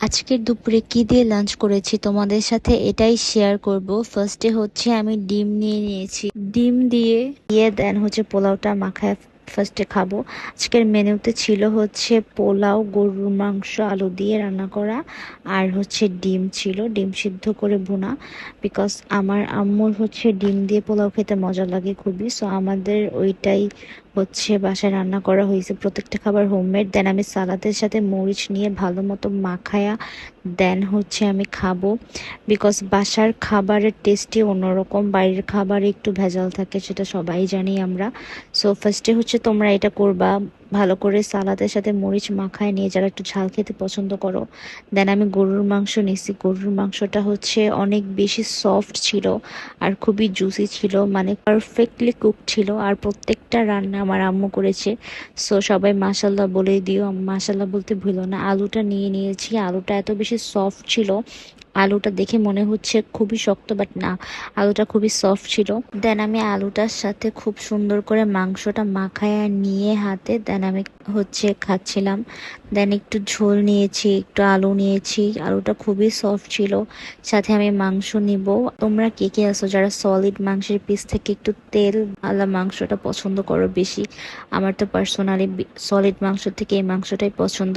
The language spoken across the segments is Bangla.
আজকের দুপুরে কি দিয়ে লাঞ্চ করেছি তোমাদের সাথে এটাই শেয়ার করব। ফার্স্টে হচ্ছে আমি ডিম নিয়ে নিয়েছি, ডিম দিয়ে দেন হচ্ছে পোলাওটা মাখায় ফার্স্টে খাবো। আজকের মেনুতে ছিল হচ্ছে পোলাও, গরুর মাংস আলু দিয়ে রান্না করা, আর হচ্ছে ডিম ছিল, ডিম সিদ্ধ করে ভুনা। বিকজ আমার আম্মুর হচ্ছে ডিম দিয়ে পোলাও খেতে মজা লাগে খুবই, সো আমাদের ওইটাই হচ্ছে বাসায় রান্না করা হয়েছে। প্রত্যেকটা খাবার হোমমেড। দেন আমি সালাদের সাথে মরিচ নিয়ে ভালো মতো মাখায়া দেন হচ্ছে আমি খাবো। বিকজ বাসার খাবারের টেস্টই অন্যরকম, বাইরের খাবারে একটু ভেজাল থাকে, সেটা সবাই জানি আমরা। সো ফার্স্টে হচ্ছে তোমরা এটা করবা, ভালো করে সালাদের সাথে মরিচ মাখায় নিয়ে, যারা একটু ঝাল খেতে পছন্দ করো। দেন আমি গরুর মাংস নিছি। গরুর মাংসটা হচ্ছে অনেক বেশি সফট ছিল আর খুবই জুসি ছিল, মানে পারফেক্টলি কুক ছিল। আর প্রত্যেকটা রান্না আমার আম্মু করেছে। সো সবাই মাশাল্লাহ বলে দিও, মাশাল্লাহ বলতে ভুলো না। আলুটা নিয়ে নিয়েছি, আলুটা এত বেশি সফট ছিল, আলুটা দেখে মনে হচ্ছে খুবই শক্ত, বাট না, আলুটা খুবই সফট ছিল। দেন আমি আলুটার সাথে খুব সুন্দর করে মাংসটা মাখায়া নিয়ে হাতে দেন আমি হচ্ছে খাচ্ছিলাম। দেন একটু ঝোল নিয়েছি, একটু আলু নিয়েছি, আলুটা খুবই সফট ছিল। সাথে আমি মাংস নিব। তোমরা কে কে আছো যারা সলিড মাংসের পিস থেকে একটু তেল আলা মাংসটা পছন্দ করো বেশি? আমার তো পার্সোনালি সলিড মাংস থেকে এই মাংসটাই পছন্দ।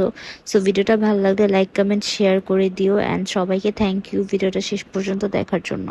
সো ভিডিওটা ভালো লাগলে লাইক কমেন্ট শেয়ার করে দিও, অ্যান্ড সবাইকে থ্যাংক ইউ ভিডিওটা শেষ পর্যন্ত দেখার জন্য।